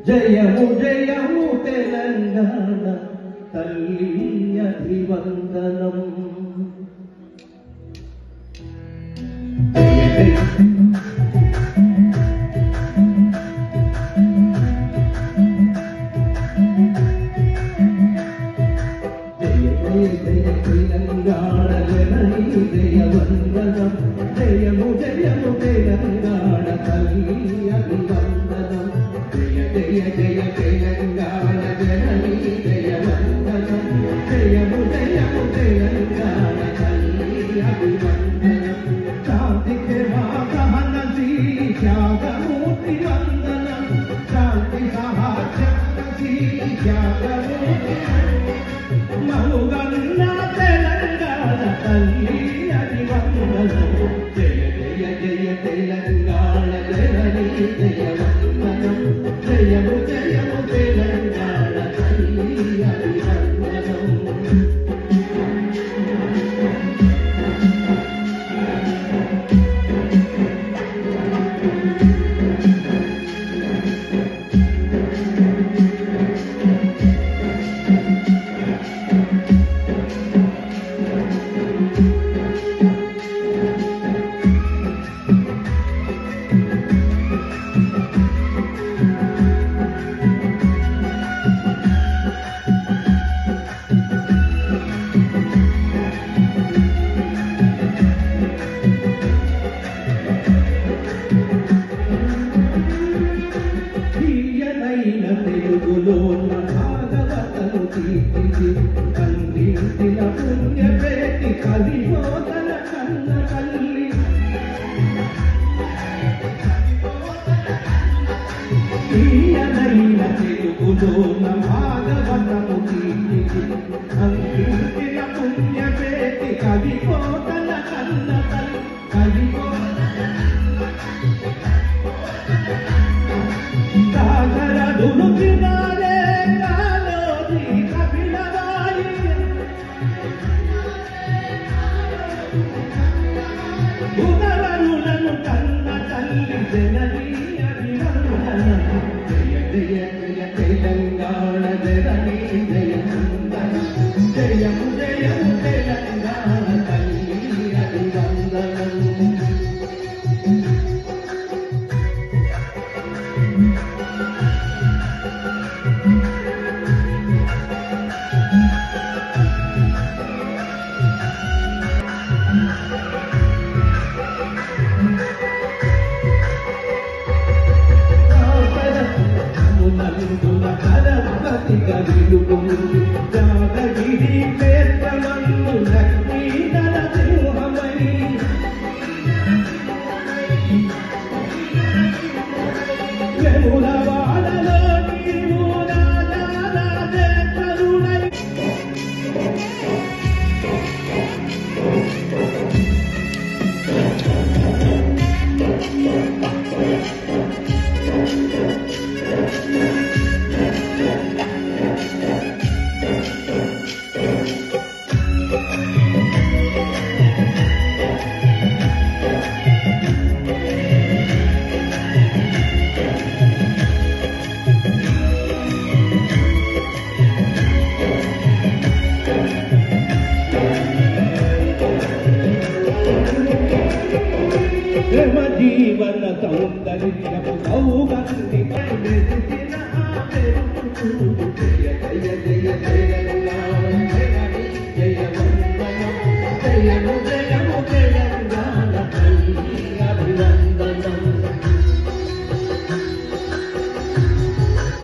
జయము జయము తెలంగాణ తల్లి అభివందనం. జయ జయ జయ తెలంగాణ జనని జయ వందనం. జయము జయము తెలంగాణ తల్లి అభివందనం. జయ జయ జయ తెలంగాణ జనని జయ వందనం. జయము జయము తెలంగాణ తల్లి అభివందనం. శాంతికి వాహనసి త్యాగమూర్తి వందనం. శాంతి సహాసి త్యాగమూర్తి మనుగన్న తెలంగాణ తల్లి అభివందనం. జయ జయ జయ తెలంగాణ జనని జయ వందనం. జయము జయము తెలంగాణ తల్లి అభివందనం. తెలుగులో భాగవతము కీర్తించి అందించిన పుణ్యపేటి కవిబోధన కన్న తల్లి. తీయనైన తెలుగులో భాగవతము కీర్తించి అందించిన పుణ్యపేటి కవిబోధన కన్న తల్లి. ఉదరులను కన్న తల్లి జనని అభివందనం. జయ జయ జయ తెలంగాణ జనని జయ వందనం. జయము జయము తెలంగాణ తల్లి అభివందనం. జాగగిరి క్షేత్రమందు లక్ష్మీ నరసింహమై వెములవాడలో నీవు రాజారాజేశ్వరుడై. ప్రేమ జీవన సౌందర్యము సౌగంధి మెరిసిన జయ జయ జయ తెలంగాణ జనని జయ వందనం. జయము జయ